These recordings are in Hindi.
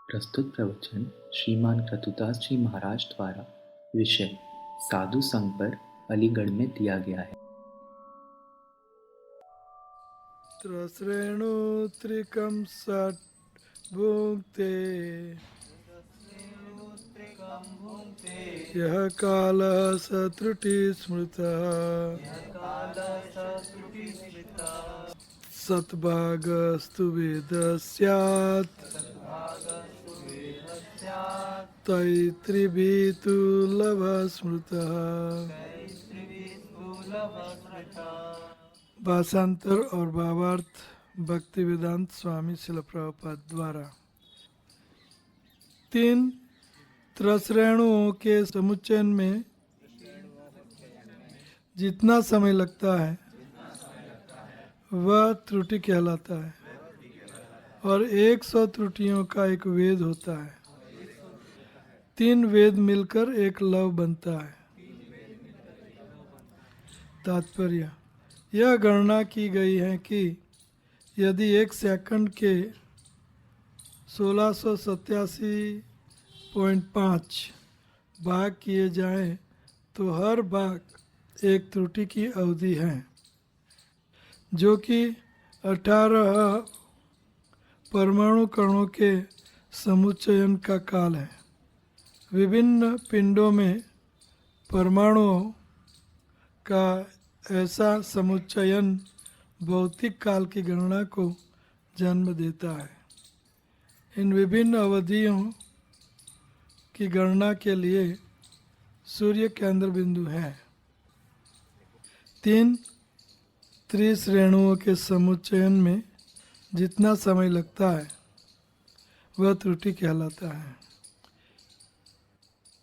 प्रस्तुत प्रवचन श्रीमान क्रतुदास जी महाराज द्वारा विषय साधु संघ पर अलीगढ़ में दिया गया है। त्रस्रेणुत्रिकं सत् भुङ्क्ते यः कालः स त्रुटिस्मृतः सद्भागस्तु वेदस्यात् तैत्रिभिः लभः स्मृतः। भाषांतर और भावार्थ भक्ति वेदांत स्वामी शिल प्रभुपाद द्वारा। 3 त्रसरेणुओं के समुच्चयन में जितना समय लगता है वह त्रुटि कहलाता है और 100 त्रुटियों का एक वेद होता है। 3 वेद मिलकर एक लव बनता है। तात्पर्य, यह गणना की गई है कि यदि 1 सेकंड के 1687.5 भाग किए जाएं तो हर भाग एक त्रुटि की अवधि है, जो कि 18 परमाणु कणों के समुच्चयन का काल है। विभिन्न पिंडों में परमाणुओं का ऐसा समुच्चयन भौतिक काल की गणना को जन्म देता है। इन विभिन्न अवधियों की गणना के लिए सूर्य केंद्र बिंदु है। 3 त्रिश्रेणुओं के समुच्चयन में जितना समय लगता है वह त्रुटि कहलाता है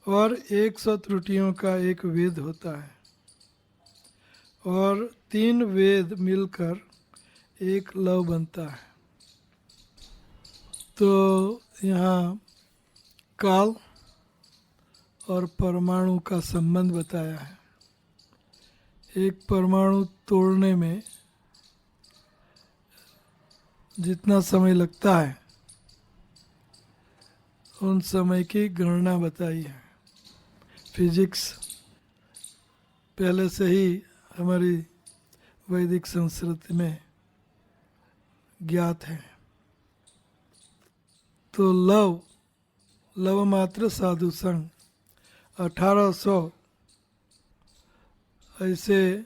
और 100 त्रुटियों का एक वेद होता है और 3 वेद मिलकर एक लव बनता है। तो यहाँ काल और परमाणु का संबंध बताया है। एक परमाणु तोड़ने में जितना समय लगता है उन समय की गणना बताई है। फिजिक्स पहले से ही हमारी वैदिक संस्कृति में ज्ञात है। तो लव मात्र साधु संघ 1800 ऐसे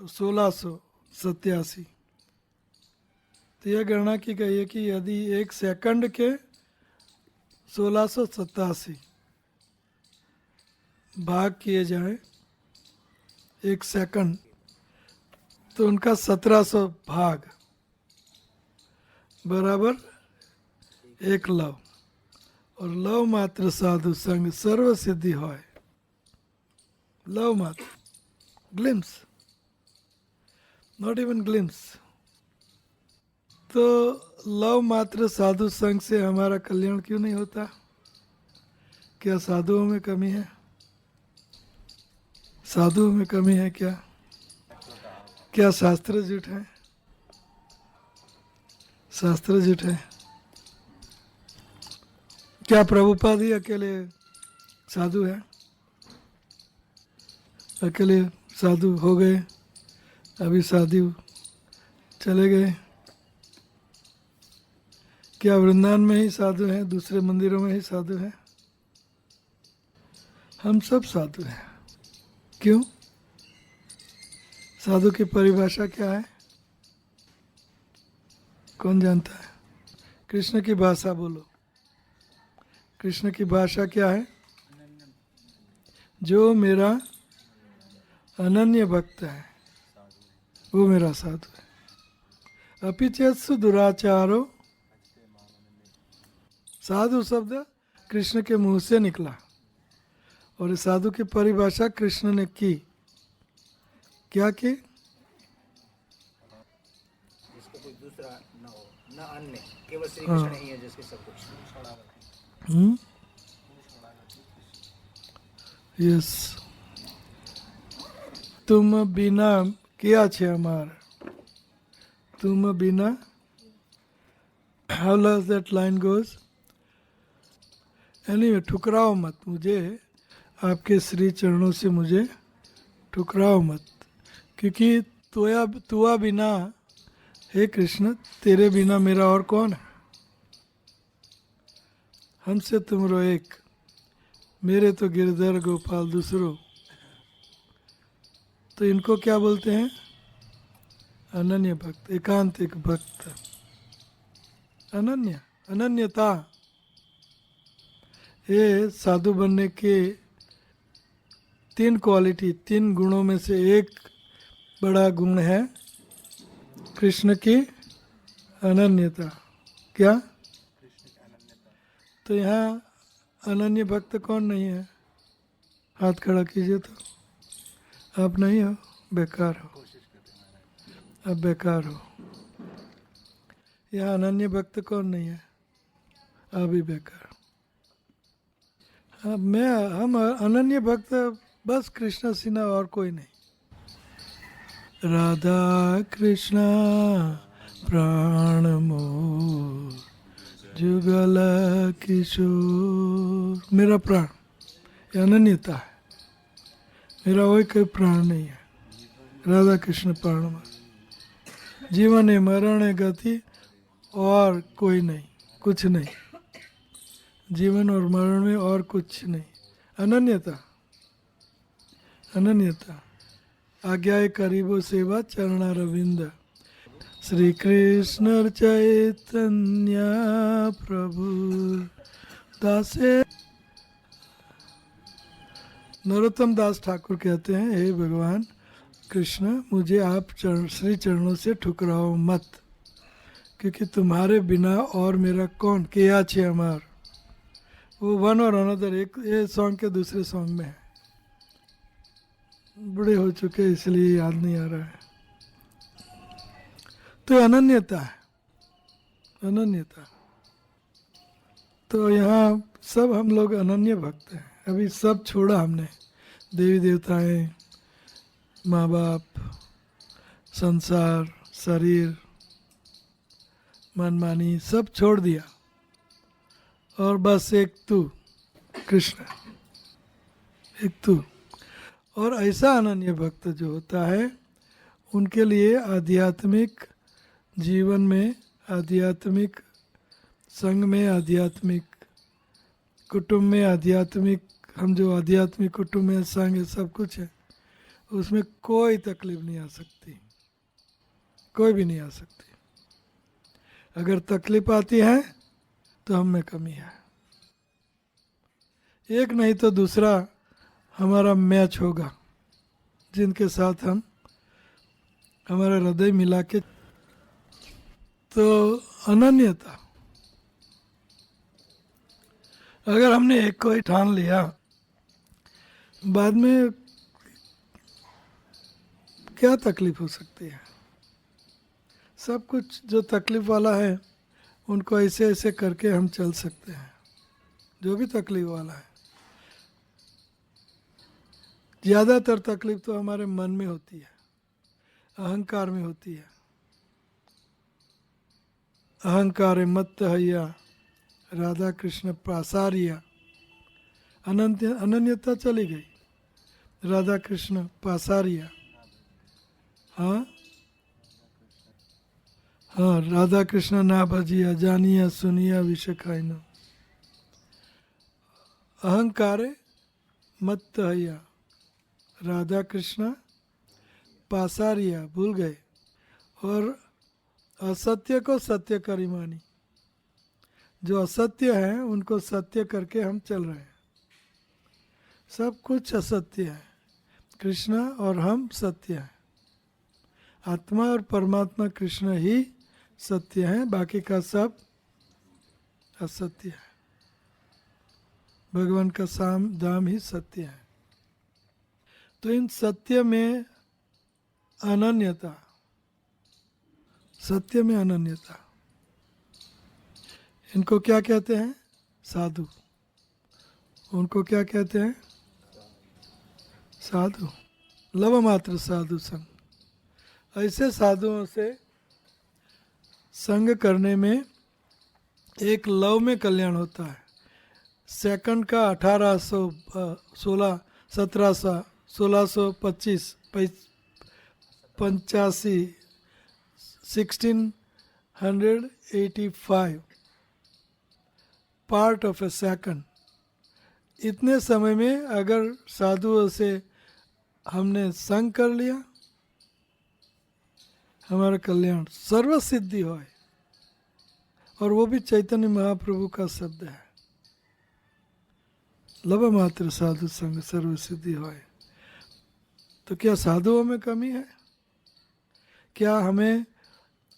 1687। तो यह गणना की गई है कि यदि 1 सेकंड के 1687 भाग किए जाएं 1 सेकंड तो उनका 1700 भाग बराबर एक लव। और लव मात्र साधु संग सर्व सिद्धि होय। लव मात्र, ग्लिम्स, नॉट इवन ग्लिम्स। तो लव मात्र साधु संग से हमारा कल्याण क्यों नहीं होता? क्या साधुओं में कमी है? साधुओं में कमी है क्या? क्या शास्त्र झूठ है? शास्त्र झूठ है। क्या प्रभुपाद ही अकेले साधु है? अकेले साधु हो गए, अभी साधु चले गए? क्या वृंदावन में ही साधु हैं, दूसरे मंदिरों में ही साधु हैं? हम सब साधु हैं। क्यों? साधु की परिभाषा क्या है? कौन जानता है? कृष्ण की भाषा बोलो। कृष्ण की भाषा क्या है? जो मेरा अनन्य भक्त है वो मेरा साधु है। अपिचेत्सु दुराचारो, साधु शब्द कृष्ण के मुंह से निकला और इस साधु की परिभाषा कृष्ण ने की। क्या की? जिसको कोई दूसरा न हो, न अन्य, केवल श्री कृष्ण ही है जिसके सब कुछ। यस। तुम बिना क्या छे अमार, तुम बिना how does that line goes? Anyway, ठुकराओ मत मुझे, आपके श्री चरणों से मुझे ठुकराओ मत, क्योंकि तुआ बिना, हे कृष्ण, तेरे बिना मेरा और कौन है? हमसे तुमरो एक, मेरे तो गिरधर गोपाल दूसरो। तो इनको क्या बोलते हैं? अनन्य भक्त, एकांतिक भक्त। अनन्यता, ये साधु बनने के 3 क्वालिटी, 3 गुणों में से एक बड़ा गुण है कृष्ण की अनन्यता। क्या? तो यहाँ अनन्य भक्त कौन नहीं है? हाथ खड़ा कीजिए। तो आप नहीं हो, बेकार हो, अब बेकार हो। यहाँ अनन्य भक्त कौन नहीं है? आप भी बेकार। हम अनन्य भक्त बस कृष्ण सिन्हा, और कोई नहीं। राधा कृष्ण प्राण मोर जुगल किशोर, मेरा प्राण, ये अनन्यता है। मेरा कोई प्राण नहीं है, राधा कृष्ण प्राण मोर। जीवन है, मरण है, गति, और कोई नहीं, कुछ नहीं। जीवन और मरण में और कुछ नहीं। अनन्यता, अनन्यता। आज्ञा करीबो सेवा चरणारविंद। श्री कृष्ण चैतन्य प्रभु दासे। नरोत्तम दास ठाकुर कहते हैं, हे भगवान कृष्ण, मुझे आप श्री चरणों से ठुकराओ मत, क्योंकि तुम्हारे बिना और मेरा कौन? किया छे हमार, वो वन और अनदर, एक ये सॉन्ग के दूसरे सॉन्ग में है। बूढ़े हो चुके इसलिए याद नहीं आ रहा है। तो अनन्यता है, अनन्यता। तो यहाँ सब हम लोग अनन्य भक्त हैं। अभी सब छोड़ा हमने, देवी देवताएं, माँ बाप, संसार, शरीर, मनमानी, सब छोड़ दिया, और बस एक तू कृष्ण, एक तू। और ऐसा अनन्य भक्त जो होता है, उनके लिए आध्यात्मिक जीवन में, आध्यात्मिक संग में, आध्यात्मिक कुटुंब में, आध्यात्मिक, हम जो आध्यात्मिक कुटुंब में संग है, सब कुछ है, उसमें कोई तकलीफ नहीं आ सकती, कोई भी नहीं आ सकती। अगर तकलीफ आती है तो हम में कमी है। एक नहीं तो दूसरा हमारा मैच होगा, जिनके साथ हम हमारा हृदय मिला के। तो अनन्यता, अगर हमने एक को ही ठान लिया, बाद में क्या तकलीफ हो सकती है? सब कुछ जो तकलीफ वाला है, उनको ऐसे ऐसे करके हम चल सकते हैं, जो भी तकलीफ वाला है। ज़्यादातर तकलीफ तो हमारे मन में होती है, अहंकार में होती है। अहंकार मत हैया, राधा कृष्ण पासारिया। अनन्यता चली गई, राधा कृष्ण पासारिया। हाँ हाँ, राधा कृष्ण ना भजिया, जानिया सुनिया विषय खाइना। अहंकार मत हैया, राधा कृष्ण पासारिया, भूल गए, और असत्य को सत्य करी मानी। जो असत्य है उनको सत्य करके हम चल रहे हैं। सब कुछ असत्य है, कृष्ण और हम सत्य हैं। आत्मा और परमात्मा कृष्ण ही सत्य है, बाकी का सब असत्य है। भगवान का धाम ही सत्य है। तो इन सत्य में अनन्यता, सत्य में अनन्यता, इनको क्या कहते हैं? साधु। उनको क्या कहते हैं? साधु। लव मात्र साधु संग। ऐसे साधुओं से संग करने में एक लव में कल्याण होता है। सेकंड का 1816 1700 1625 85 1685 पार्ट ऑफ ए सेकंड। इतने समय में अगर साधुओं से हमने संग कर लिया, हमारा कल्याण सर्व सिद्धि होए। और वो भी चैतन्य महाप्रभु का शब्द है, लव मात्र साधु संग सर्व सिद्धि होए। तो क्या साधुओं में कमी है? क्या हमें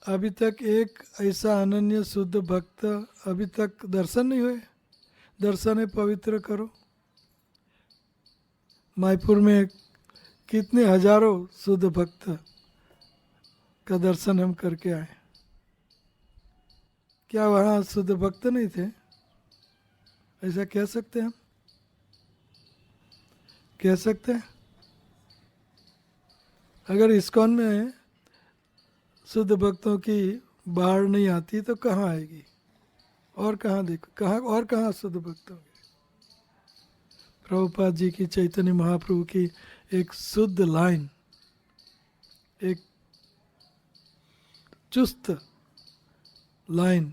अभी तक एक ऐसा अनन्य शुद्ध भक्त अभी तक दर्शन नहीं हुए? दर्शन है पवित्र करो। मायपुर में कितने हजारों शुद्ध भक्त का दर्शन हम करके आए। क्या वहाँ शुद्ध भक्त नहीं थे? ऐसा कह सकते हैं हम? कह सकते हैं? अगर इस्कॉन में शुद्ध भक्तों की बाढ़ नहीं आती तो कहाँ आएगी? और कहाँ देखो, कहाँ शुद्ध भक्त होंगे? प्रभुपाद जी की, चैतन्य महाप्रभु की एक शुद्ध लाइन, एक चुस्त लाइन,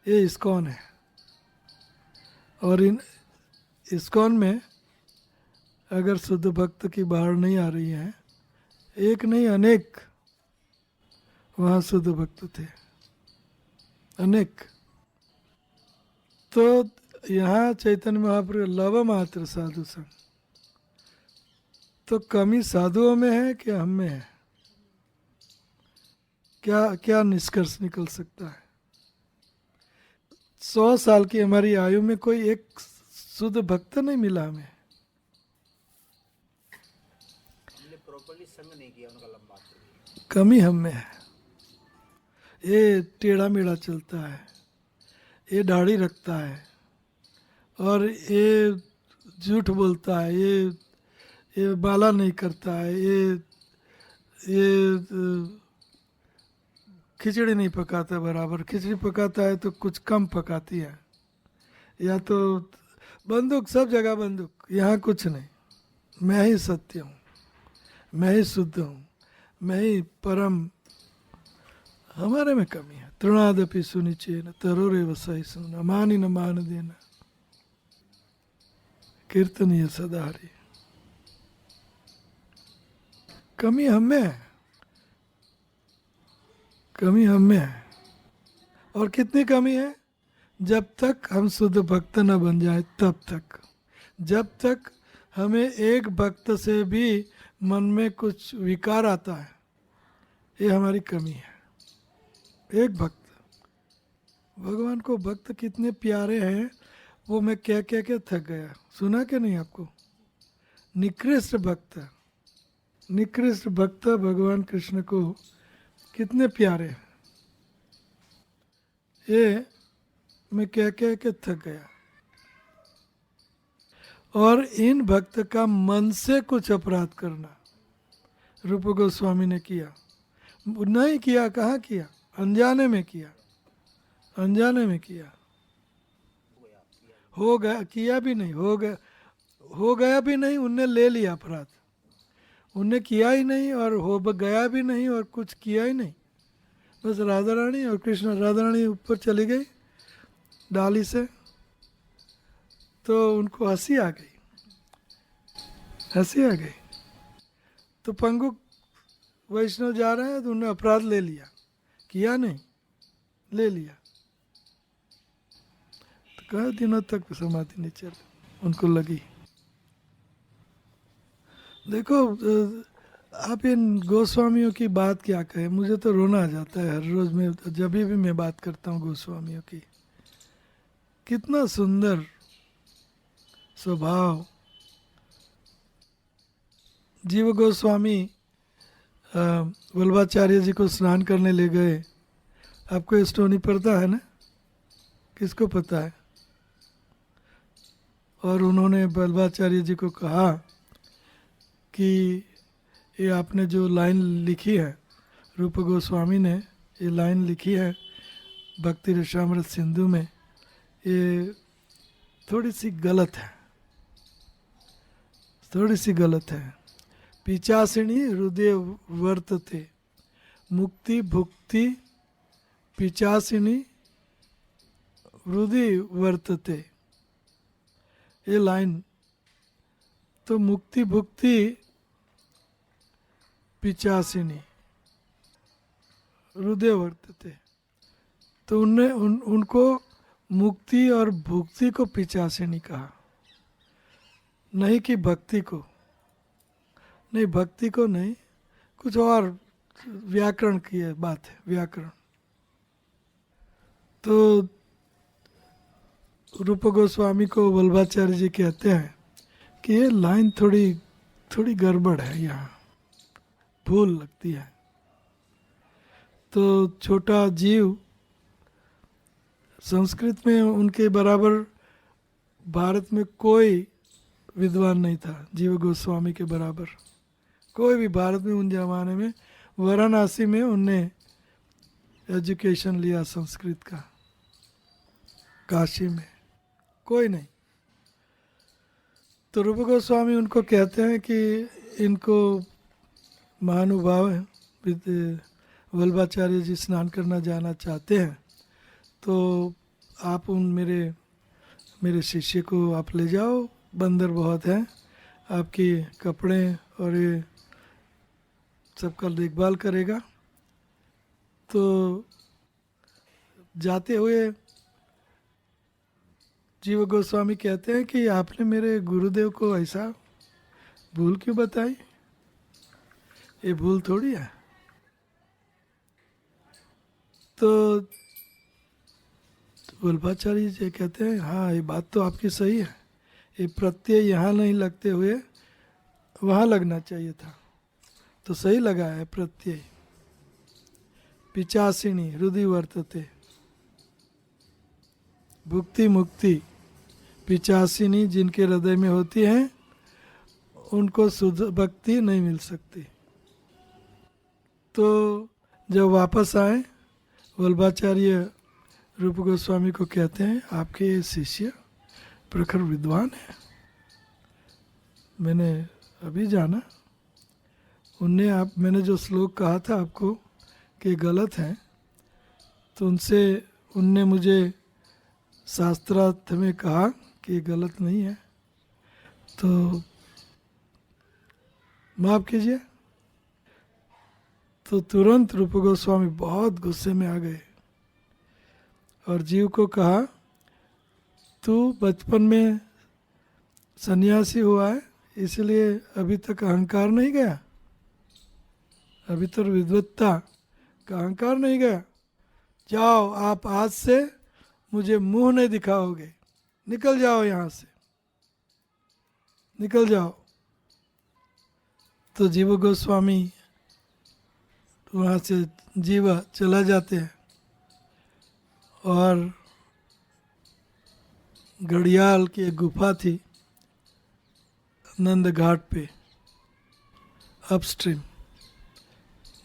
ये इस्कॉन है। और इन इस्कॉन में अगर शुद्ध भक्त की बाढ़ नहीं आ रही है, एक नहीं अनेक वहाँ शुद्ध भक्त थे, अनेक। तो यहाँ चैतन्य महाप्रभु लव मात्र साधु संग। तो कमी साधुओं में है कि हम में है? क्या निष्कर्ष निकल सकता है? 100 साल की हमारी आयु में कोई एक शुद्ध भक्त नहीं मिला हमें। हमने प्रॉपर्ली संग नहीं किया उनका लंबा। कमी हम में है। ये टेढ़ा मेढ़ा चलता है, ये दाढ़ी रखता है, और ये झूठ बोलता है, ये बाला नहीं करता है, ये खिचड़ी नहीं पकाता बराबर, खिचड़ी पकाता है तो कुछ कम पकाती है, या तो बंदूक, सब जगह बंदूक, यहाँ कुछ नहीं। मैं ही सत्य हूँ, मैं ही शुद्ध हूँ, मैं ही परम। हमारे में कमी है। तृणादपि सुनिचेन तरोरेव सहिष्णुना मानि न मान देना कीर्तनीय सदाहरि। कमी हमें है, कमी हमें है। और कितनी कमी है? जब तक हम शुद्ध भक्त न बन जाए तब तक। जब तक हमें एक भक्त से भी मन में कुछ विकार आता है, ये हमारी कमी है। एक भक्त, भगवान को भक्त कितने प्यारे हैं वो मैं कह के थक गया। सुना कि नहीं आपको? निकृष्ट भक्त, निकृष्ट भक्त भगवान कृष्ण को कितने प्यारे हैं, ये मैं कह के थक गया। और इन भक्त का मन से कुछ अपराध करना रूप गोस्वामी ने किया। नहीं किया, कहाँ किया? अनजाने में किया, अनजाने में किया। हो गया, किया भी नहीं, हो गया भी नहीं, उनने ले लिया अपराध। उनने किया ही नहीं और हो गया भी नहीं और कुछ किया ही नहीं। बस राधा रानी और कृष्ण, राधा रानी ऊपर चली गई डाली से, तो उनको हंसी आ गई, हंसी आ गई। तो पंगु वैष्णव जा रहे हैं तो उन्होंने अपराध ले लिया, किया नहीं, ले लिया। तो कई दिनों तक समाधि नहीं चली, उनको लगी। देखो, आप इन गोस्वामियों की बात क्या कहें, मुझे तो रोना आ जाता है हर रोज में जब भी मैं बात करता हूँ गोस्वामियों की। कितना सुंदर स्वभाव। जीव गोस्वामी वल्लभाचार्य जी को स्नान करने ले गए। आपको ये स्टोरी पता है ना? किसको पता है? और उन्होंने वल्लभाचार्य जी को कहा कि ये आपने जो लाइन लिखी है, रूप गोस्वामी ने ये लाइन लिखी है, भक्ति रसामृत सिंधु में ये थोड़ी सी गलत है, थोड़ी सी गलत है। पिचासिनी हृदय वर्तते, मुक्ति भुक्ति पिचासिनी हृदय वर्तते, ये लाइन तो मुक्ति भुक्ति पिचासिनी हृदय वर्तते, तो उनको मुक्ति और भुक्ति को पिचासिनी कहा, नहीं कि भक्ति को, नहीं भक्ति को नहीं, कुछ और व्याकरण की बात है, व्याकरण। तो रूप गोस्वामी को वल्लभाचार्य जी कहते हैं कि ये लाइन थोड़ी गड़बड़ है, यहाँ भूल लगती है। तो छोटा जीव, संस्कृत में उनके बराबर भारत में कोई विद्वान नहीं था, जीव गोस्वामी के बराबर कोई भी भारत में उन जमाने में। वाराणसी में उनने एजुकेशन लिया संस्कृत का, काशी में कोई नहीं। तो रूप गोस्वामी उनको कहते हैं कि इनको महानुभाव है, वल्लभाचार्य जी स्नान करना जाना चाहते हैं, तो आप मेरे शिष्य को आप ले जाओ, बंदर बहुत हैं, आपकी कपड़े और ये सबका देखभाल करेगा। तो जाते हुए जीव गोस्वामी कहते हैं कि आपने मेरे गुरुदेव को ऐसा भूल क्यों बताई, ये भूल थोड़ी है। तो वल्लभाचार्य जी कहते हैं हाँ ये बात तो आपकी सही है, ये प्रत्यय यहाँ नहीं लगते हुए वहाँ लगना चाहिए था, तो सही लगा है प्रत्यय। पिचासिनी हृदय वर्तते, भुक्ति मुक्ति पिचासिनी जिनके हृदय में होती है उनको शुद्ध भक्ति नहीं मिल सकती। तो जब वापस आए वल्लभाचार्य रूप गोस्वामी को कहते हैं आपके शिष्य प्रखर विद्वान है, मैंने अभी जाना, मैंने जो श्लोक कहा था आपको कि गलत है, तो उनने मुझे शास्त्रार्थ में कहा कि गलत नहीं है, तो माफ कीजिए। तो तुरंत रूप गोस्वामी बहुत गुस्से में आ गए और जीव को कहा तू बचपन में सन्यासी हुआ है इसलिए अभी तक अहंकार नहीं गया, अभी तक विद्वत्ता का अहंकार नहीं गया। जाओ आप आज से मुझे मुंह नहीं दिखाओगे, निकल जाओ यहाँ से, निकल जाओ। तो जीव गोस्वामी वहाँ से जीवा चला जाते हैं और घड़ियाल की एक गुफा थी नंद घाट पे, अपस्ट्रीम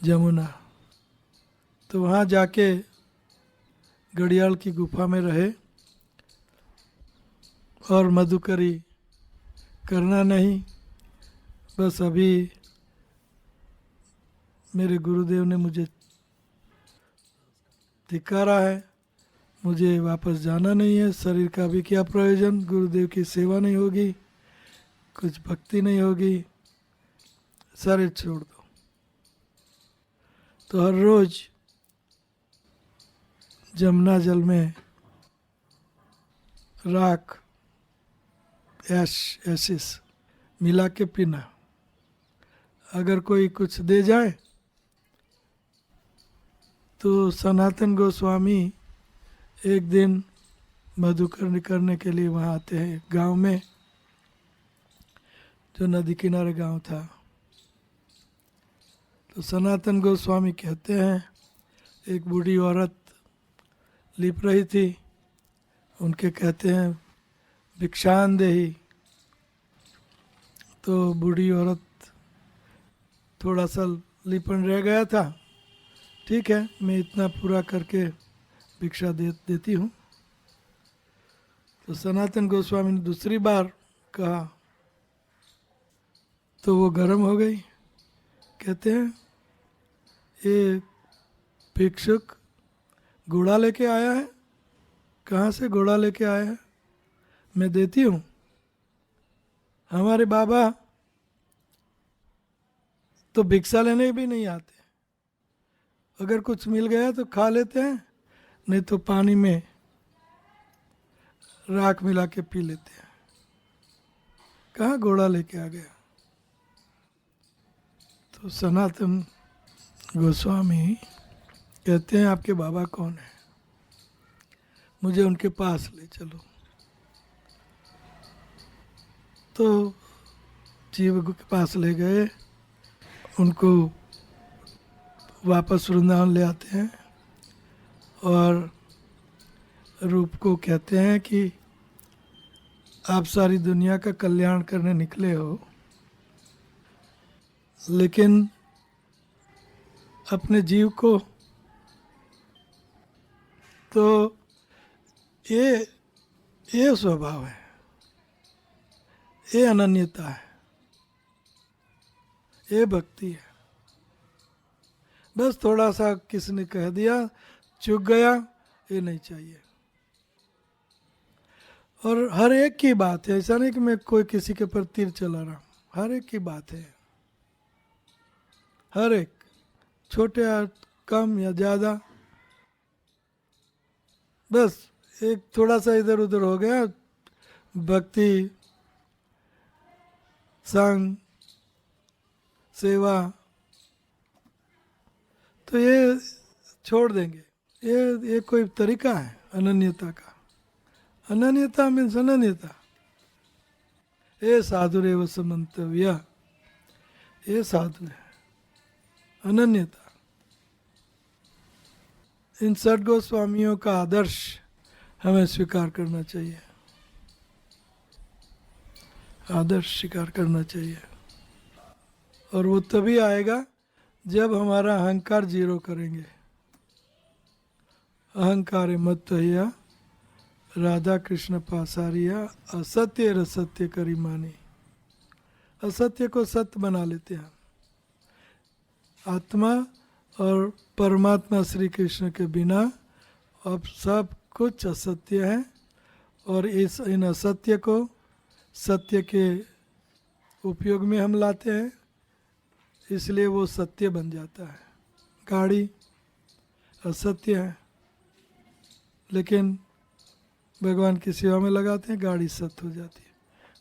जमुना, तो वहाँ जाके घड़ियाल की गुफा में रहे और मधुकरी करना नहीं, बस अभी मेरे गुरुदेव ने मुझे धिक्कारा है, मुझे वापस जाना नहीं है, शरीर का भी क्या प्रयोजन, गुरुदेव की सेवा नहीं होगी, कुछ भक्ति नहीं होगी, शरीर छोड़ दो। तो हर रोज जमुना जल में राख एसिस मिला के पीना, अगर कोई कुछ दे जाए तो सनातन गोस्वामी एक दिन मधुकर्णी करने के लिए वहाँ आते हैं गांव में, जो नदी किनारे गांव था। तो सनातन गोस्वामी कहते हैं एक बूढ़ी औरत लिप रही थी, उनके कहते हैं भिक्षान देही। तो बूढ़ी औरत थोड़ा सा लिपन रह गया था, ठीक है मैं इतना पूरा करके भिक्षा देती हूँ। तो सनातन गोस्वामी ने दूसरी बार कहा तो वो गर्म हो गई। कहते हैं ये भिक्षुक घोड़ा लेके आया है, कहाँ से घोड़ा लेके आया है, मैं देती हूँ। हमारे बाबा तो भिक्षा लेने भी नहीं आते, अगर कुछ मिल गया तो खा लेते हैं, नहीं तो पानी में राख मिला के पी लेते हैं। कहाँ घोड़ा लेके आ गया। तो सनातन गोस्वामी कहते हैं आपके बाबा कौन है, मुझे उनके पास ले चलो। तो जीव के पास ले गए, उनको वापस वृंदावन ले आते हैं और रूप को कहते हैं कि आप सारी दुनिया का कल्याण करने निकले हो, लेकिन अपने जीव को तो ये स्वभाव है, ये अनन्यता है, ये भक्ति है। बस थोड़ा सा किसने कह दिया, चूक गया, ये नहीं चाहिए। और हर एक की बात है, ऐसा नहीं कि मैं कोई किसी के पर तीर चला रहा हूँ, हर एक की बात है। हर एक, छोटे या कम या ज़्यादा, बस एक थोड़ा सा इधर उधर हो गया, भक्ति, संग, सेवा, तो ये छोड़ देंगे। ये कोई तरीका है अनन्यता का। अनन्यता मीन्स अनन्यता। ये साधुरेव समन्तव्य, ये साधु है, अनन्यता। इन सठ गोस्वामियों का आदर्श हमें स्वीकार करना चाहिए, आदर्श स्वीकार करना चाहिए। और वो तभी आएगा जब हमारा अहंकार जीरो करेंगे। अहंकार मत या राधा कृष्ण पासारिया, असत्य रसत्य करी मानी। असत्य को सत्य बना लेते हैं। आत्मा और परमात्मा श्री कृष्ण के बिना अब सब कुछ असत्य है, और इन असत्य को सत्य के उपयोग में हम लाते हैं, इसलिए वो सत्य बन जाता है। गाड़ी असत्य है, लेकिन भगवान की सेवा में लगाते हैं, गाड़ी सत्य हो जाती है।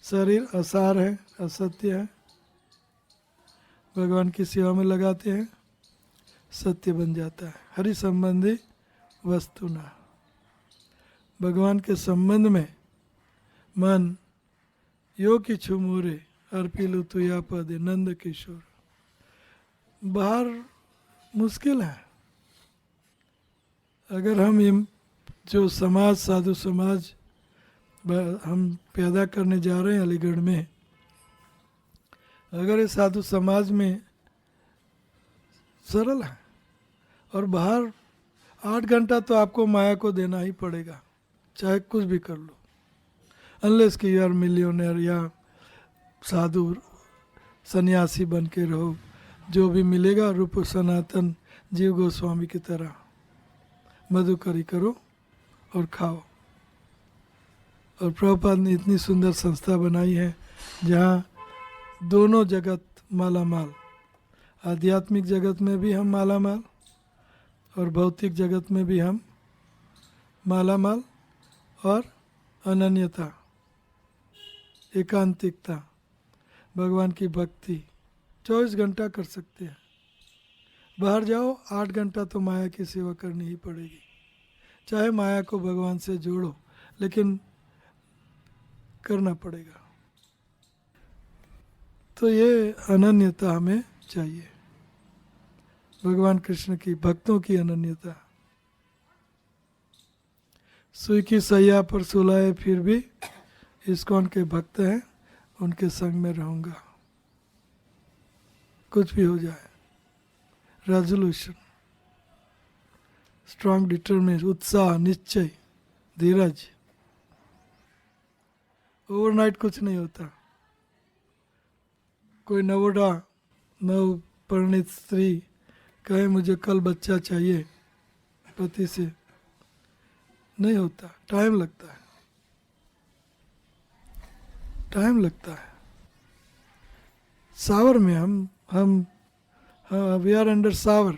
शरीर असार है, असत्य है, भगवान की सेवा में लगाते हैं, सत्य बन जाता है। हरि संबंधी वस्तु ना, भगवान के संबंध में मन यो किछु मोरे अर्पिलु तुया पदे नंद किशोर। बाहर मुश्किल है। अगर हम ये जो समाज, साधु समाज हम पैदा करने जा रहे हैं अलीगढ़ में, अगर ये साधु समाज में सरल है, और बाहर 8 घंटा तो आपको माया को देना ही पड़ेगा, चाहे कुछ भी कर लो, अनलेस कि यार मिलियनर या साधु सन्यासी बन के रहो, जो भी मिलेगा रूप सनातन जीव गोस्वामी की तरह मधुकरी करो और खाओ। और प्रभुपाद ने इतनी सुंदर संस्था बनाई है जहाँ दोनों जगत माला माल, आध्यात्मिक जगत में भी हम माला माल और भौतिक जगत में भी हम माला माल, और अनन्यता, एकांतिकता, भगवान की भक्ति 24 घंटा कर सकते हैं। बाहर जाओ 8 घंटा तो माया की सेवा करनी ही पड़ेगी, चाहे माया को भगवान से जोड़ो, लेकिन करना पड़ेगा। तो ये अनन्यता हमें चाहिए, भगवान कृष्ण की भक्तों की अनन्यता। सुई की सैया पर सुलाए फिर भी इस्कॉन के भक्त हैं, उनके संग में रहूँगा, कुछ भी हो जाए। रेजोल्यूशन, स्ट्रांग डिटरमिनेशन, उत्साह, निश्चय, धीरज। ओवरनाइट कुछ नहीं होता। कोई नवोढ़ा नव परिणित स्त्री कहे मुझे कल बच्चा चाहिए पति से, नहीं होता, टाइम लगता है, टाइम लगता है। सावर में हम वी आर अंडर सावर,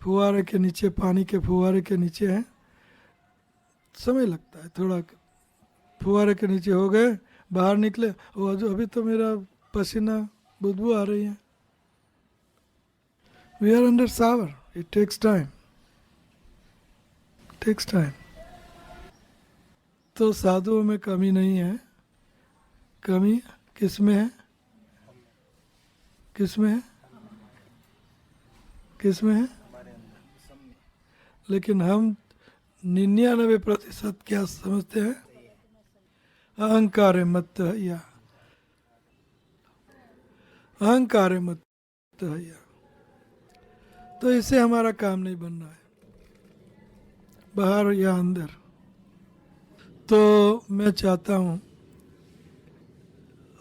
फुहारे के नीचे, पानी के फुहारे के नीचे हैं, समय लगता है थोड़ा। फुहारे के नीचे हो गए, बाहर निकले, वो अभी तो मेरा पसीना बदबू आ रही है। We are under shower, it takes time, takes time. तो साधुओं में कमी नहीं है। कमी किस में है? किस में है? किस में है? लेकिन हम 99% क्या समझते हैं? अहंकार मत या, अहंकार मत या। तो इससे हमारा काम नहीं बन रहा है, बाहर या अंदर। तो मैं चाहता हूँ,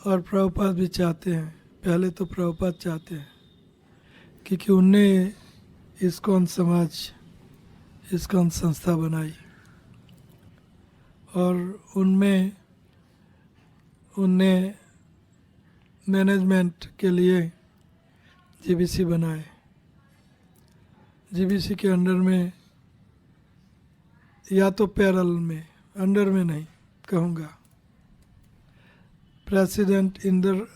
और प्रभुपाद भी चाहते हैं, पहले तो प्रभुपाद चाहते हैं, क्योंकि उनने इस्कॉन समाज, इस्कॉन संस्था बनाई और उनमें उनने मैनेजमेंट के लिए जीबीसी बनाए। जीबीसी के अंडर में, या तो पैरल में, अंडर में नहीं कहूँगा, प्रेसिडेंट इंदर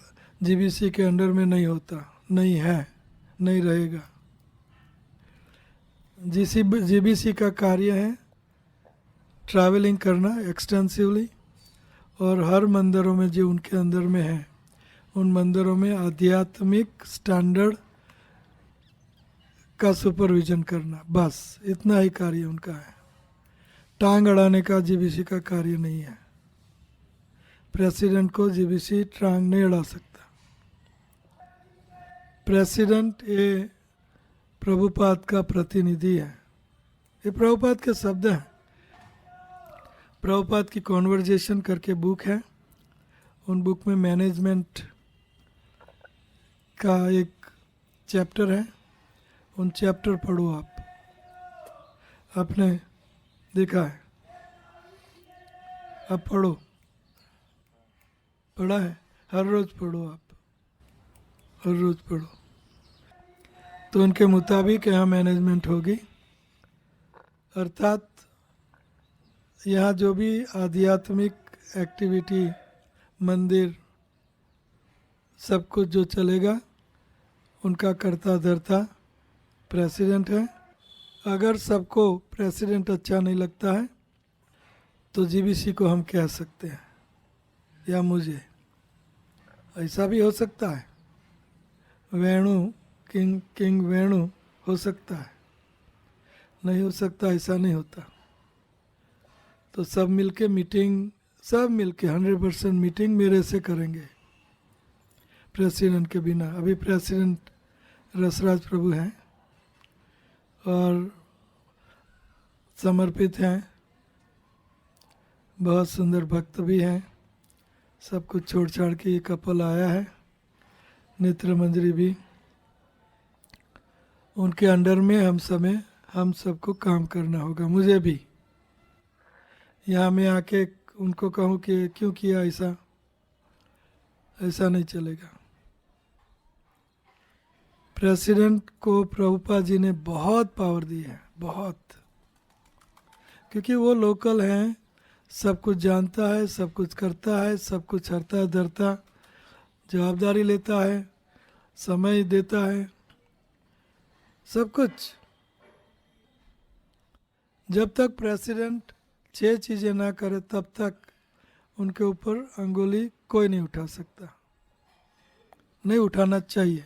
जीबीसी के अंडर में नहीं होता, नहीं है, नहीं रहेगा। जीबीसी का कार्य है ट्रैवलिंग करना एक्सटेंसिवली, और हर मंदिरों में जो उनके अंदर में है, उन मंदिरों में आध्यात्मिक स्टैंडर्ड का सुपरविजन करना, बस इतना ही कार्य उनका है। टांग अड़ाने का जीबीसी का कार्य नहीं है। प्रेसिडेंट को जीबीसी टांग नहीं अड़ा सकता। प्रेसिडेंट ये प्रभुपाद का प्रतिनिधि है। ये प्रभुपाद के शब्द हैं। प्रभुपाद की कॉन्वर्जेशन करके बुक है, उन बुक में मैनेजमेंट का एक चैप्टर है, उन चैप्टर पढ़ो आप, आपने देखा है, अब पढ़ो, पढ़ा है, हर रोज़ पढ़ो आप, हर रोज़ पढ़ो। तो उनके मुताबिक यहाँ मैनेजमेंट होगी, अर्थात यहाँ जो भी आध्यात्मिक एक्टिविटी, मंदिर, सब कुछ जो चलेगा, उनका कर्ता धर्ता प्रेसिडेंट है। अगर सबको प्रेसिडेंट अच्छा नहीं लगता है तो जीबीसी को हम कह सकते हैं, या मुझे, ऐसा भी हो सकता है। वेणु, किंग वेणु हो सकता है, नहीं हो सकता, ऐसा नहीं होता। तो सब मिलके मीटिंग, सब मिलके 100% मीटिंग मेरे से करेंगे, प्रेसिडेंट के बिना। अभी प्रेसिडेंट रसराज प्रभु हैं और समर्पित हैं, बहुत सुंदर भक्त भी हैं। सब कुछ छोड़ छाड़ के ये कपल आया है, नेत्र मंजरी भी उनके अंडर में। हम सबको काम करना होगा, मुझे भी। यहाँ मैं आके उनको कहूँ कि क्यों किया ऐसा, ऐसा नहीं चलेगा। प्रेसिडेंट को प्रभुपाद जी ने बहुत पावर दी है, बहुत, क्योंकि वो लोकल हैं, सब कुछ जानता है, सब कुछ करता है, सब कुछ हरता धरता, जवाबदारी लेता है, समय देता है, सब कुछ। जब तक प्रेसिडेंट 6 चीज़ें ना करे तब तक उनके ऊपर अंगुली कोई नहीं उठा सकता, नहीं उठाना चाहिए।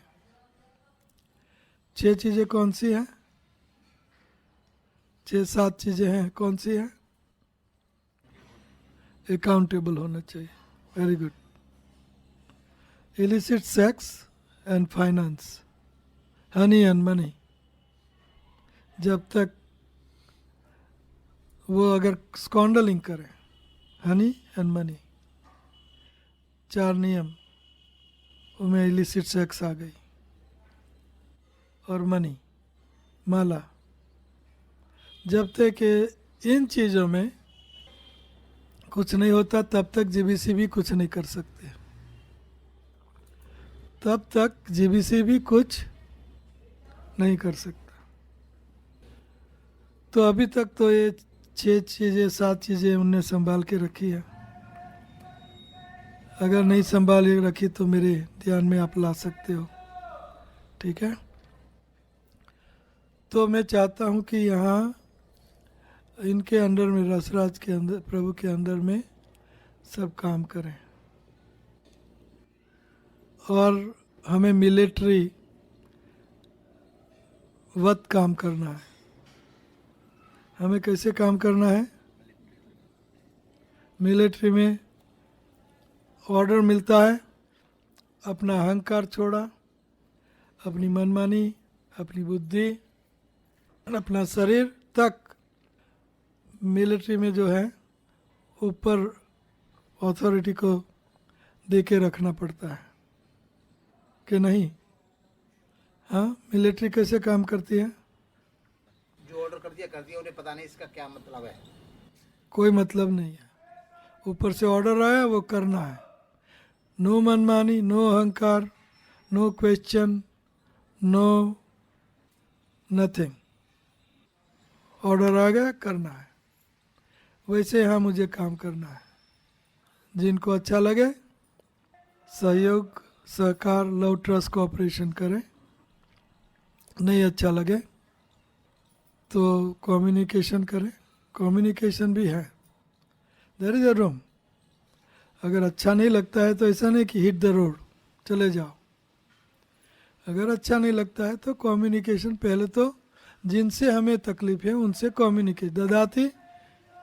6 चीज़ें कौन सी हैं? 6-7 चीज़ें हैं, कौन सी हैं? अकाउंटेबल होना चाहिए, very good. Illicit sex and finance, honey and money, जब तक वो अगर स्कॉन्डलिंग करे, हनी एंड मनी, 4 नियम, उनमें इलिसिट सेक्स आ गई, और मनी, माला, जब तक इन चीज़ों में कुछ नहीं होता तब तक जीबीसी भी कुछ नहीं कर सकते, तब तक जीबीसी भी कुछ नहीं कर सकता। तो अभी तक तो ये 6 चीज़ें 7 चीज़ें उनने संभाल के रखी है। अगर नहीं संभाल के रखी तो मेरे ध्यान में आप ला सकते हो, ठीक है। तो मैं चाहता हूँ कि यहाँ इनके अंडर में, रसराज के अंदर, प्रभु के अंदर में सब काम करें। और हमें मिलिट्री वत काम करना है। हमें कैसे काम करना है? मिलिट्री में ऑर्डर मिलता है, अपना अहंकार छोड़ा, अपनी मनमानी, अपनी बुद्धि, अपना शरीर तक मिलिट्री में जो है ऊपर अथॉरिटी को दे के रखना पड़ता है कि नहीं? हाँ, मिलिट्री कैसे काम करती है? जो ऑर्डर कर दिया उन्हें पता नहीं इसका क्या मतलब है। कोई मतलब नहीं है, ऊपर से ऑर्डर आया वो करना है। नो मनमानी, नो अहंकार, no question, no nothing. Order आ गया, करना है। वैसे यहाँ मुझे काम करना है। जिनको अच्छा लगे सहयोग, सहकार, लव, ट्रस्ट, कोऑपरेशन करें। नहीं अच्छा लगे तो कम्युनिकेशन करें। कम्युनिकेशन भी है, देयर इज अ रूम। अगर अच्छा नहीं लगता है तो ऐसा नहीं कि हिट द रोड, चले जाओ। अगर अच्छा नहीं लगता है तो कम्युनिकेशन, पहले तो जिनसे हमें तकलीफ है उनसे कम्युनिकेट, ददाती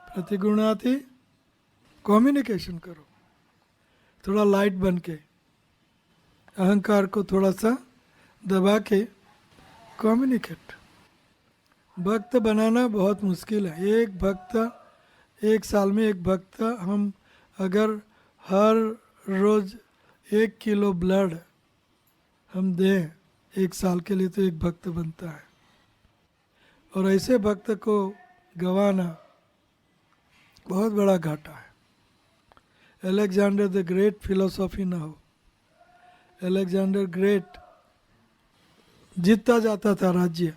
प्रतिगुणाती, कम्युनिकेशन करो थोड़ा लाइट बन के, अहंकार को थोड़ा सा दबा के कम्युनिकेट। भक्त बनाना बहुत मुश्किल है। एक भक्त, एक साल में एक भक्त, हम अगर हर रोज़ 1 किलो ब्लड हम दें 1 साल के लिए तो एक भक्त बनता है। और ऐसे भक्त को गंवाना बहुत बड़ा घाटा है। अलेक्जेंडर द ग्रेट फिलोसॉफी ना हो। अलेक्जेंडर ग्रेट जीतता जाता था राज्य,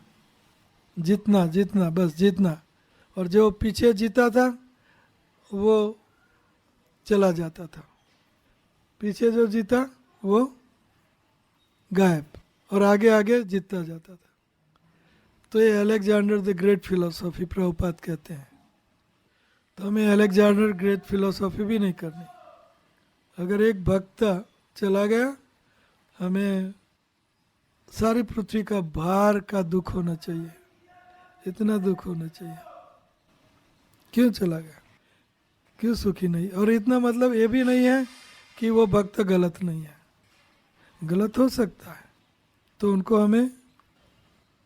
जितना जितना बस जितना, और जो पीछे जीता था वो चला जाता था। पीछे जो जीता वो गायब, और आगे आगे जीतता जाता था। तो ये Alexander the great philosophy Prabhupada कहते हैं। तो हमें अलेक्जेंडर ग्रेट फिलोसॉफी भी नहीं करनी। अगर एक भक्त चला गया, हमें सारी पृथ्वी का भार का दुख होना चाहिए, इतना दुख होना चाहिए। क्यों चला गया, क्यों सुखी नहीं? और इतना मतलब ये भी नहीं है कि वो भक्त गलत नहीं है, गलत हो सकता है। तो उनको हमें,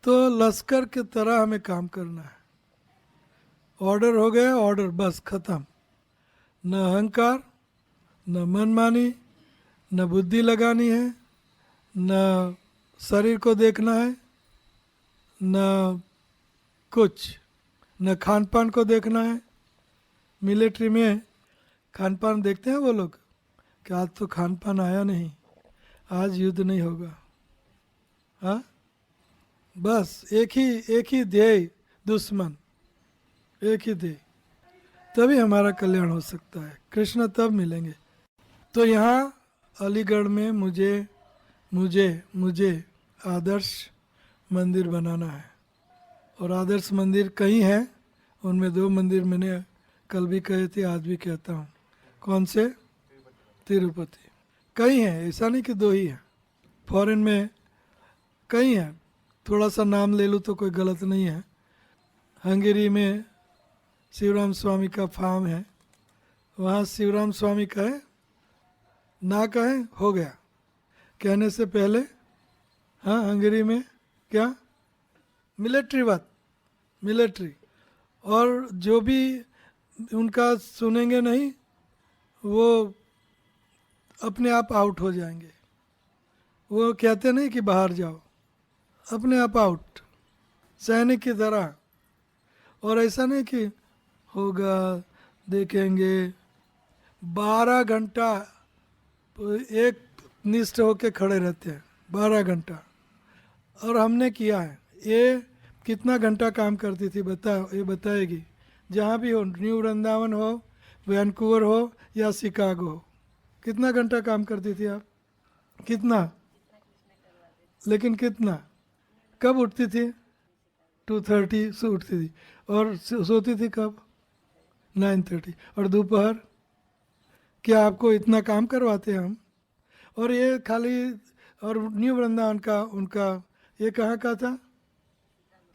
तो लश्कर की तरह हमें काम करना है। ऑर्डर हो गया, ऑर्डर बस खत्म। न अहंकार, न मनमानी, न बुद्धि लगानी है, न शरीर को देखना है, न कुछ, न खान पान को देखना है। मिलिट्री में खान पान देखते हैं वो लोग कि आज तो खान पान आया नहीं, आज युद्ध नहीं होगा। हाँ, बस एक ही ध्येय, दुश्मन, एक ही ध्येय। तभी हमारा कल्याण हो सकता है। कृष्ण तब मिलेंगे। तो यहाँ अलीगढ़ में मुझे मुझे मुझे आदर्श मंदिर बनाना है। और आदर्श मंदिर कई हैं, उनमें 2 मंदिर मैंने कल भी कहे थे, आज भी कहता हूँ। कौन से? तिरुपति। कई हैं, ऐसा नहीं कि 2 ही हैं। फॉरेन में कई हैं, थोड़ा सा नाम ले लूँ तो कोई गलत नहीं है। हंगेरी में शिवराम स्वामी का फार्म है, वहाँ शिवराम स्वामी कहे ना कहे हो गया, कहने से पहले। हाँ, हंगेरी में क्या मिलिट्री बात, मिलिट्री, और जो भी उनका सुनेंगे नहीं वो अपने आप आउट हो जाएंगे। वो कहते नहीं कि बाहर जाओ, अपने आप आउट, सैनिक की तरह। और ऐसा नहीं कि होगा देखेंगे, 12 घंटा एक निष्ठ होके खड़े रहते हैं, 12 घंटा। और हमने किया है। ये कितना घंटा काम करती थी ये बताएगी। जहाँ भी हो, न्यू वृंदावन हो, वैंकूवर हो या शिकागो हो, कितना घंटा काम करती थी आप? कितना? लेकिन कितना? कब उठती थी? 2:30 से उठती थी। और सोती थी कब? 9:30। और दोपहर? क्या आपको इतना काम करवाते हैं हम? और ये खाली, और न्यू वृंदावन का उनका, ये कहाँ का था?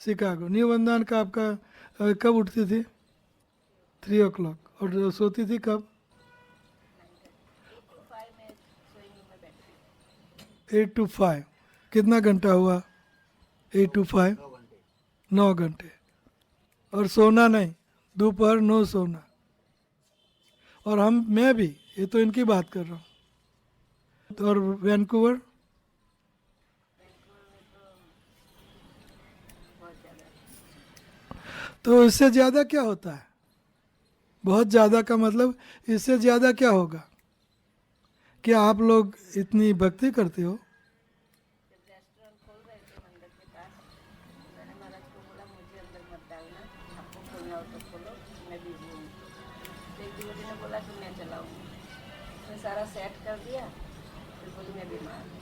शिकागो। न्यू वृंदावन का आपका कब उठती थी? 3 o'clock। और सोती थी कब? 8 to 5। कितना घंटा हुआ? 8 to 5, 9 घंटे। 9 घंटे। और सोना नहीं, दोपहर नो सोना। और मैं भी, ये तो इनकी बात कर रहा हूँ। और वैंकूवर? तो इससे ज़्यादा क्या होता है? बहुत ज़्यादा का मतलब इससे ज़्यादा क्या होगा? क्या आप लोग इतनी भक्ति करते हो? रेस्टोरेंट खोल रहे थे मंदिर के पास, मैंने महाराज को बोला मुझे अंदर मत डालना, आपको खोलना हो तो खोलो, मैं बिजी हूँ। तो एक डिवोटी ने बोला कि मैं चलाऊँगी। मैं सारा सेट कर दिया, फिर बोली मैं बीमार हूँ।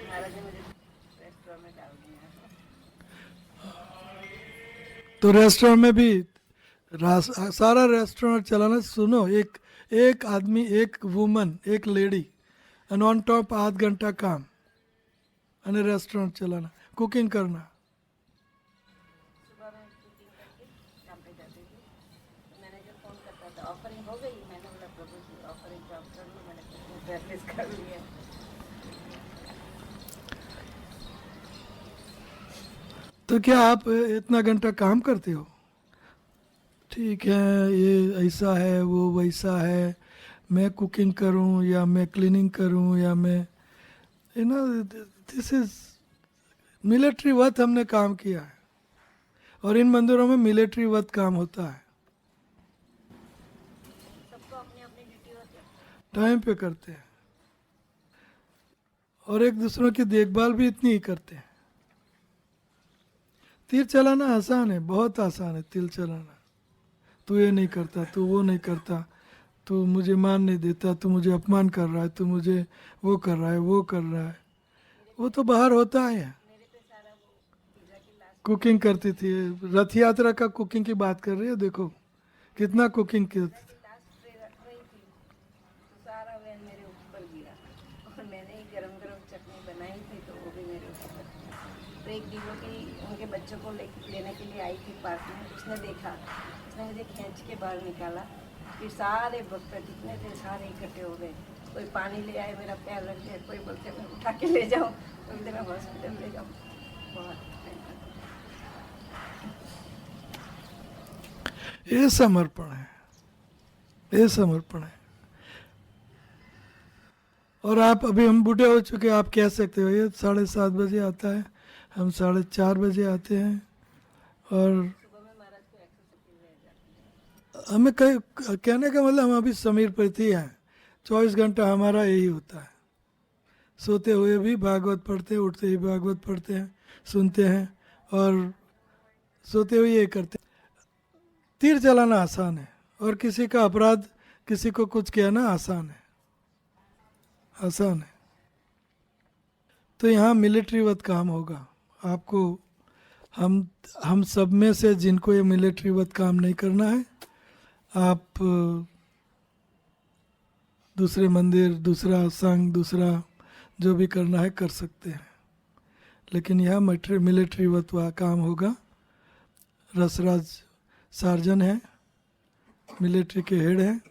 महाराज ने मुझे रेस्टोरेंट में डाल दिया। तो रेस्टोरेंट में भी सारा रेस्टोरेंट चलाना। सुनो, एक आदमी, एक वुमन, एक लेडी, एंड ऑन टॉप 8 घंटा काम, यानी रेस्टोरेंट चलाना, कुकिंग करना। सुबह में कुकिंग करके काम पे जाती थी। तो मैनेजर फ़ोन करता था, ऑफरिंग हो गई? मैंने बोला प्रभु जी ऑफरिंग जॉब कर लो, मैंने कुकिंग प्रैक्टिस कर लिया। तो क्या आप इतना घंटा काम करते हो? ठीक है, ये ऐसा है, वो वैसा है, मैं कुकिंग करूं या मैं क्लीनिंग करूं या मैं, you know, this is military वत हमने काम किया है। और इन मंदिरों में मिलिट्री वत काम होता है, सबको अपनी अपनी ड्यूटी होती है। टाइम पे करते हैं। और एक दूसरों की देखभाल भी इतनी ही करते हैं। तीर चलाना आसान है, बहुत आसान है तीर चलाना। तू ये नहीं करता, तू वो नहीं करता, तू मुझे मान नहीं देता, तू मुझे अपमान कर रहा है, तू मुझे वो कर रहा है, वो कर रहा है। वो तो बाहर होता है। मेरे पे सारा वो पिज्जा की लास्ट कुकिंग करती थी, रथ यात्रा का कुकिंग की बात कर रही है, देखो कितना कुकिंग करती थी। लास्ट ट्रे रख रही थी, तो सारा वैन मेरे ऊपर गिरा। और मैंने ही गरम गरम चटनी बनाई थी, तो वो भी मेरे ऊपर। तो एक डिवोटी उनके बच्चों को लेने के लिए आई थी पार्क में, उसने देखा, उसने मुझे खींच के बाहर निकाला। फिर सारे भक्त जितने थे सारे इकट्ठे हो गए। कोई पानी ले आए, मेरा पैर रख दिया, कोई बोलते मैं उठा के ले जाऊँ, कोई बोलते मैं हॉस्पिटल ले जाऊँ। बहुत ये समर्पण है, ये समर्पण है। और आप, अभी हम बूढ़े हो चुके, आप कह सकते हो ये 7:30 बजे आता है, हम 4:30 बजे आते हैं। और सुबह में महाराज को एक्सरसाइज रह जाती है। हमें कहने का मतलब हम अभी समीर प्रति हैं। 24 घंटा हमारा यही होता है। सोते हुए भी भागवत पढ़ते हैं, उठते ही भागवत पढ़ते हैं, सुनते हैं, और सोते हुए ये करते हैं। तीर चलाना आसान है, और किसी का अपराध, किसी को कुछ कहना आसान है, आसान है। तो यहाँ मिलिट्री वत काम होगा आपको। हम सब में से जिनको ये मिलिट्री वत काम नहीं करना है, आप दूसरे मंदिर, दूसरा संघ, दूसरा जो भी करना है कर सकते हैं। लेकिन यह मिलिट्री वत काम होगा। रसराज सार्जन है, मिलिट्री के हेड हैं,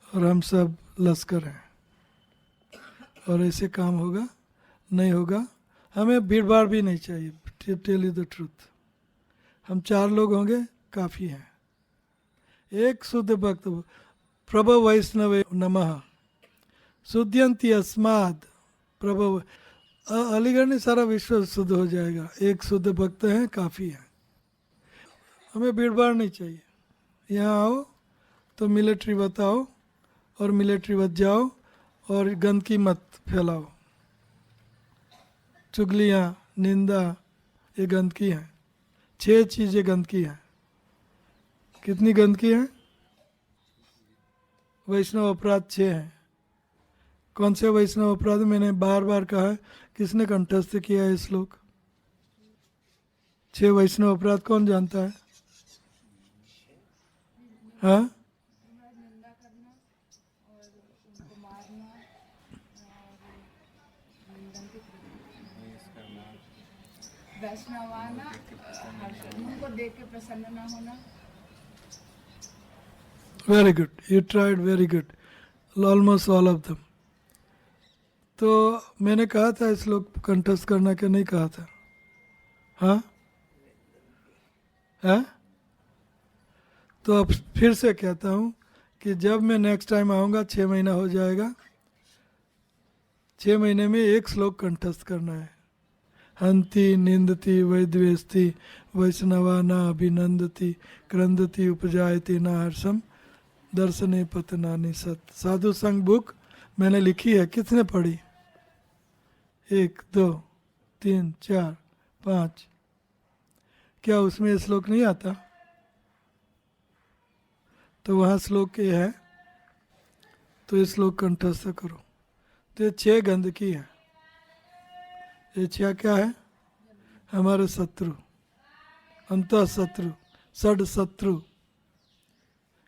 और हम सब लश्कर हैं, और ऐसे काम होगा। नहीं होगा, हमें भीड़ भाड़ भी नहीं चाहिए, टेल यू द ट्रूथ। हम 4 लोग होंगे काफ़ी हैं। एक शुद्ध भक्त प्रभु वैष्णवे नमः शुद्ध्यंती अस्माद प्रभु। अलीगढ़ में सारा विश्व शुद्ध हो जाएगा, एक शुद्ध भक्त हैं काफ़ी है। हमें भीड़भाड़ नहीं चाहिए। यहाँ आओ तो मिलिट्री बताओ और मिलिट्री बच जाओ और गंदगी मत फैलाओ। चुगलियाँ, निंदा, ये गंदगी है। 6 चीज़ें गंदगी हैं। कितनी गंदगी है? वैष्णव अपराध 6 हैं। कौन से वैष्णव अपराध? मैंने बार बार कहा है, किसने कंठस्थ किया है श्लोक? 6 वैष्णव अपराध कौन जानता है? हाँ, वैष्णवाना उनको देख के प्रसन्न ना होना। Very good, you tried very good, almost all of them. तो मैंने कहा था इस लोग कंठस्थ करना क्या नहीं कहा था? हाँ हाँ। तो अब फिर से कहता हूँ कि जब मैं नेक्स्ट टाइम आऊँगा 6 महीना हो जाएगा, 6 महीने में एक श्लोक कंठस्थ करना है। हंति निंदति वैद्वेस्ति वैष्णवा न अभिनंदति क्रंदति उपजायति न हर्षम दर्शने पतनानि सत। साधु संघ बुक मैंने लिखी है, किसने पढ़ी? 1 2 3 4 5। क्या उसमें ये श्लोक नहीं आता? तो वहाँ श्लोक ये है, तो ये श्लोक कंठस्थ करो। तो ये 6 गंदगी है। ये 6 क्या है? हमारे शत्रु, अंतः शत्रु, षड शत्रु,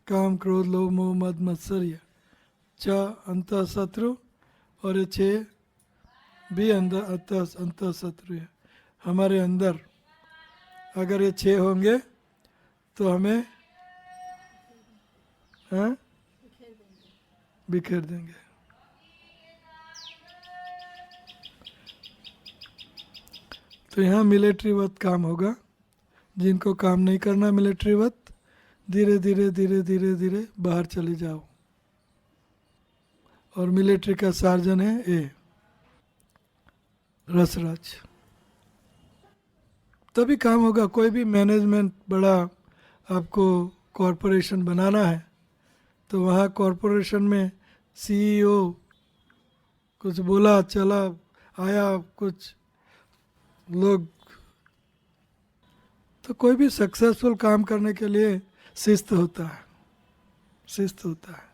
काम क्रोध लोभ मोह मद मत्सर्य, 6 अंतः शत्रु, और ये 6 भी अंतः शत्रु है हमारे अंदर। अगर ये 6 होंगे तो हमें बिखेर देंगे। तो यहाँ मिलिट्रीवत काम होगा। जिनको काम नहीं करना मिलिट्रीवत, धीरे धीरे धीरे धीरे धीरे बाहर चले जाओ। और मिलिट्री का सार्जन है ए रसराज, तभी काम होगा। कोई भी मैनेजमेंट बड़ा आपको कॉरपोरेशन बनाना है तो वहाँ कॉरपोरेशन में सीईओ कुछ बोला चला आया कुछ लोग, तो कोई भी सक्सेसफुल काम करने के लिए शिस्त होता है, शिस्त होता है।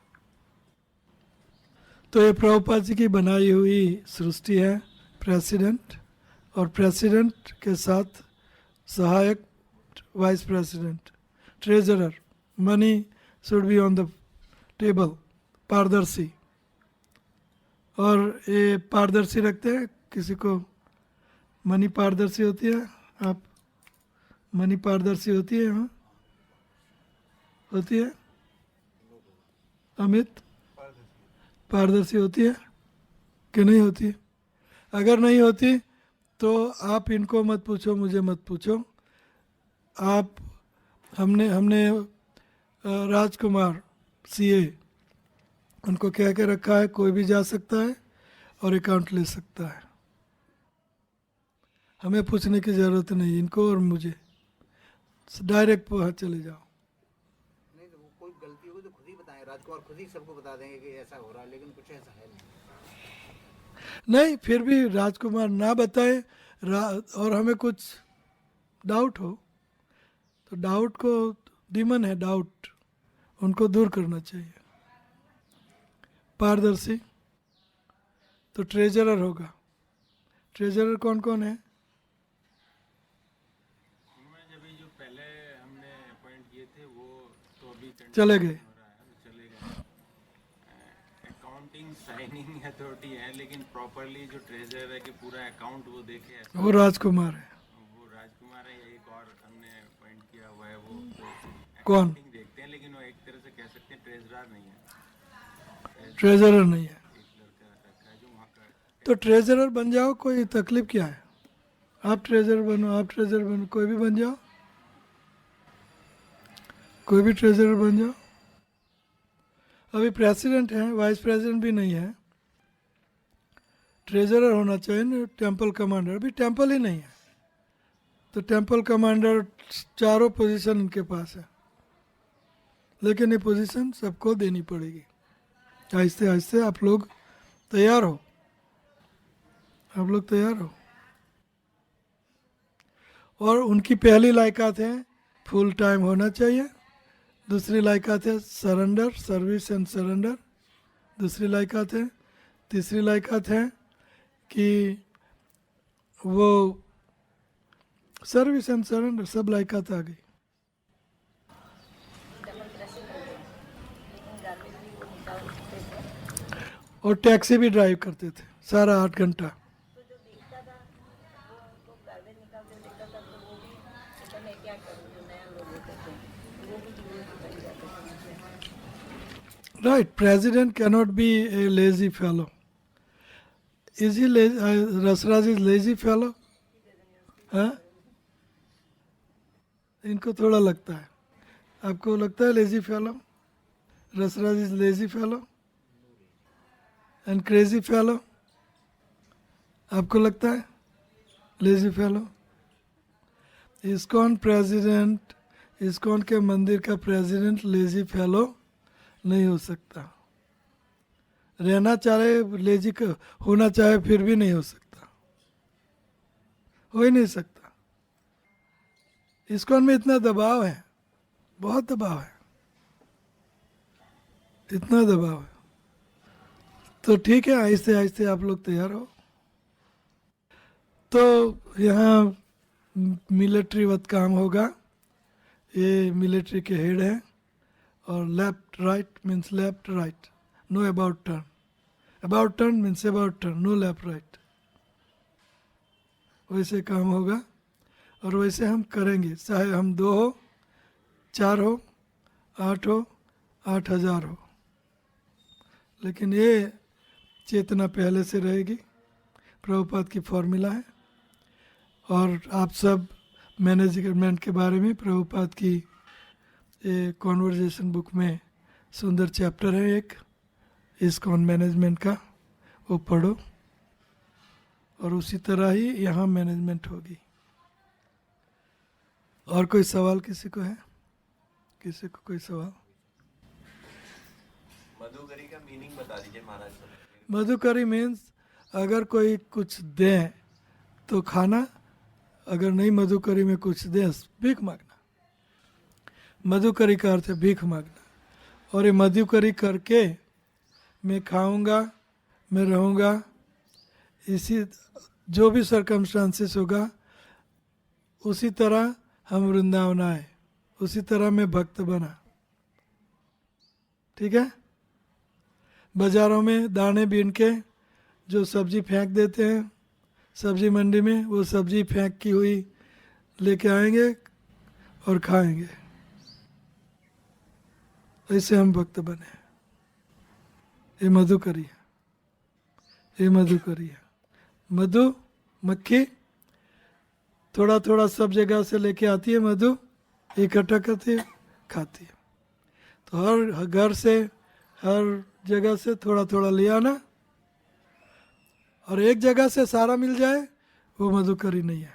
तो ये प्रभुपाद जी की बनाई हुई सृष्टि है, प्रेसिडेंट, और प्रेसिडेंट के साथ सहायक vice president, treasurer. Money should be on the table, पारदर्शी। और ये पारदर्शी रखते हैं, किसी को मनी पारदर्शी होती है? आप मनी पारदर्शी होती है? हाँ होती है। अमित पारदर्शी होती है कि नहीं होती? अगर नहीं होती तो आप इनको मत पूछो, मुझे मत पूछो। आप हमने राजकुमार सीए उनको कह के रखा है, कोई भी जा सकता है और अकाउंट ले सकता है। हमें पूछने की ज़रूरत नहीं इनको और मुझे, डायरेक्ट वहाँ चले जाओ। नहीं तो वो कोई गलती होगी तो खुद ही बताएं, राजकुमार खुद ही सबको बता देंगे कि ऐसा हो रहा है, लेकिन कुछ ऐसा है नहीं, फिर भी राजकुमार ना बताए और हमें कुछ डाउट हो तो डाउट को, डीमन है डाउट, उनको दूर करना चाहिए। पारदर्शी तो ट्रेजरर होगा। ट्रेजरर कौन कौन है? जब जो पहले हमने अपॉइंट किए थे वो तो अभी चले गए। चले गए। अकाउंटिंग साइनिंग अथॉरिटी है, लेकिन प्रॉपरली जो ट्रेजरर है कि पूरा अकाउंट वो देखे, वो राजकुमार है। वो राजकुमार है। एक और हमने अपॉइंट किया हुआ है, वो कौन? देखते हैं, लेकिन वो एक तरह से कह सकते हैं ट्रेजरर नहीं है, ट्रेजरर नहीं है। एक लड़का रखा है जो वहाँ का। तो ट्रेजरर बन जाओ, कोई तकलीफ क्या है? आप ट्रेजरर बनो, आप ट्रेजरर बनो, कोई भी बन जाओ। कोई भी ट्रेजरर बन जाओ। अभी प्रेसिडेंट है, वाइस प्रेसिडेंट भी नहीं है, ट्रेजरर होना चाहिए ना, टेंपल कमांडर। अभी टेंपल ही नहीं है, तो टेंपल कमांडर चारों पोजीशन इनके पास है, लेकिन ये पोजीशन सबको देनी पड़ेगी। आहिस्ते आहिस्ते आप लोग तैयार हो, आप लोग तैयार हो। और उनकी पहली लायकात है फुल टाइम होना चाहिए, दूसरी लायकात है सरेंडर, सर्विस एंड सरेंडर, दूसरी लायकात है। तीसरी लायकात है कि वो सर्विस एंड सरेंडर, सब लायकात आ गई। डबल क्रैशिंग हो गया, लेकिन गार्बेज भी वो निकालते थे। और टैक्सी भी ड्राइव करते थे सारा 8 घंटा। तो जो देखता था वो उनको गार्बेज निकालते देखता था, तो वो भी कहता मैं क्या करूँ, जो नया लोग होते थे वो भी जीवन में बन जाते थे। Right, president cannot be a lazy fellow. Is he Rasraj is lazy fellow? हाँ, इनको थोड़ा लगता है। आपको लगता है lazy fellow? Rasraj is lazy fellow and crazy fellow? आपको लगता है lazy fellow? ISKCON president, ISKCON के मंदिर का प्रेसिडेंट लेजी फेलो नहीं हो सकता। रहना चाहे लेजी होना चाहे फिर भी नहीं हो सकता, हो ही नहीं सकता। इस्कॉन में इतना दबाव है, बहुत दबाव है, इतना दबाव है। तो ठीक है, आहिस्ते आहिस्ते आप लोग तैयार हो। तो यहाँ मिलिट्री वत काम होगा। ये मिलिट्री के हेड है। और left right means left right, no about turn. About turn means about turn, no left right. वैसे काम होगा और वैसे हम करेंगे, चाहे हम 2 हो, 4 हो, 8 हो, 8,000 हो, लेकिन ये चेतना पहले से रहेगी। प्रभुपाद की फॉर्मूला है। और आप सब मैनेजमेंट के बारे में प्रभुपाद की ये कॉन्वर्जेशन बुक में सुंदर चैप्टर है एक, इस्कॉन मैनेजमेंट का, वो पढ़ो। और उसी तरह ही यहाँ मैनेजमेंट होगी। और कोई सवाल किसी को है? किसी को कोई सवाल? मधुकरी का मीनिंग बता दीजिए महाराज। मधुकरी मीन्स अगर कोई कुछ दे तो खाना, अगर नहीं मधुकरी में कुछ दे भीख मांगना। मधुकरी का अर्थ है भीख मांगना। और ये मधुकरी करके मैं खाऊंगा, मैं रहूंगा, इसी जो भी सरकमस्टांसेस होगा उसी तरह हम वृंदावन आए, उसी तरह मैं भक्त बना। ठीक है? बाजारों में दाने बीन के जो सब्जी फेंक देते हैं सब्जी मंडी में, वो सब्जी फेंक की हुई लेके आएंगे और खाएंगे। ऐसे हम भक्त बने। ये मधुकरी है, ये मधुकरी है। मधु मक्खी थोड़ा थोड़ा सब जगह से लेके आती है, मधु इकट्ठा करती है, खाती है। तो हर घर से, हर जगह से थोड़ा थोड़ा ले आना। और एक जगह से सारा मिल जाए वो मधुकरी नहीं है।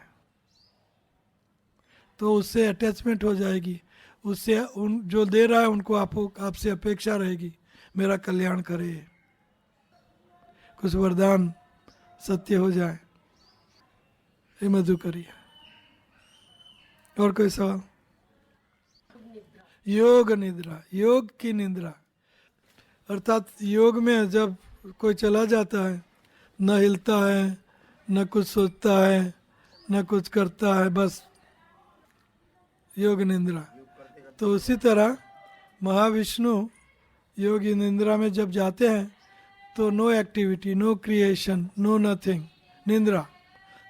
तो उससे अटैचमेंट हो जाएगी, उससे उन जो दे रहा है उनको आपसे अपेक्षा रहेगी मेरा कल्याण करे, कुछ वरदान सत्य हो जाए। ये मधुकरी है। और कोई सवाल? योग निद्रा, योग की निद्रा अर्थात योग में जब कोई चला जाता है, न हिलता है, न कुछ सोचता है, न कुछ करता है, बस योग निद्रा। तो उसी तरह महाविष्णु योगी निद्रा में जब जाते हैं तो no activity, no creation, no nothing, निद्रा।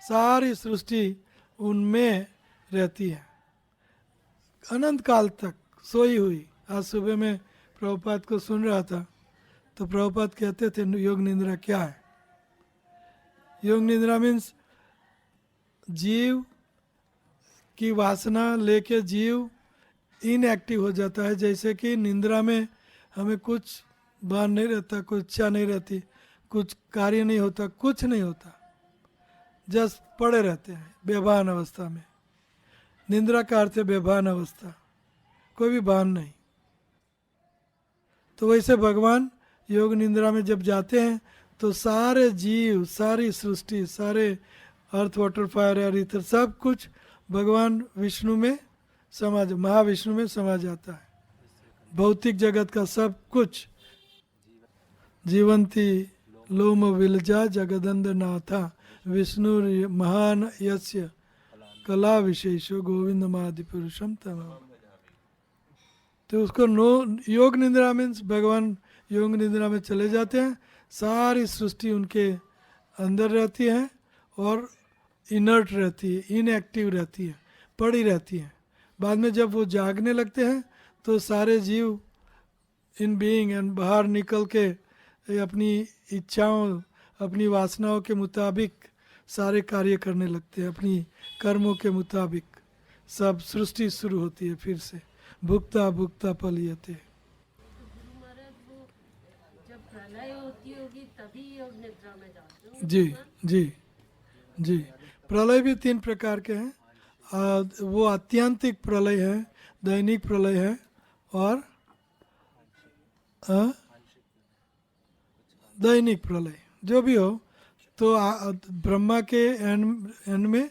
सारी सृष्टि उनमें रहती है अनंत काल तक सोई हुई। आज सुबह में प्रभुपाद को सुन रहा था तो प्रभुपाद कहते थे योग निद्रा क्या है। योग निद्रा मीन्स जीव की वासना लेके जीव इनएक्टिव हो जाता है। जैसे कि निंद्रा में हमें कुछ भान नहीं रहता, कुछ इच्छा नहीं रहती, कुछ कार्य नहीं होता, कुछ नहीं होता, जस्ट पड़े रहते हैं बेभान अवस्था में। निंद्रा का अर्थ है बेभान अवस्था, कोई भी भान नहीं। तो वैसे भगवान योग निंद्रा में जब जाते हैं तो सारे जीव, सारी सृष्टि, सारे अर्थ, वाटर, फायर, एयर, ईथर, सब कुछ भगवान विष्णु में महाविष्णु में समा जाता है। भौतिक जगत का सब कुछ, जीवंती लोम विलजा जगदंद नाथा विष्णु महान यस्य कला विशेषो गोविंद मादि पुरुषम तमाम। तो उसको योग निद्रा मीन्स भगवान योग निद्रा में चले जाते हैं, सारी सृष्टि उनके अंदर रहती है और इनर्ट रहती है, इनएक्टिव रहती है, पड़ी रहती है। बाद में जब वो जागने लगते हैं तो सारे जीव इन बीइंग एंड बाहर निकल के अपनी इच्छाओं, अपनी वासनाओं के मुताबिक सारे कार्य करने लगते हैं, अपनी कर्मों के मुताबिक सब सृष्टि शुरू होती है फिर से। भुक्ता भुक्ता पलियते। गुरु महाराज वो जब प्रलय होती होगी तभी योग निद्रा में जाते हो? जी जी जी। प्रलय भी 3 प्रकार के हैं। वो आत्यांतिक प्रलय है, दैनिक प्रलय है और दैनिक प्रलय, जो भी हो। तो ब्रह्मा के एंड में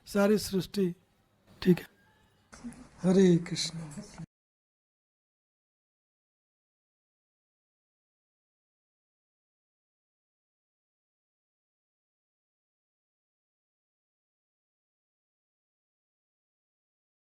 सारी सृष्टि, ठीक है। हरे कृष्ण।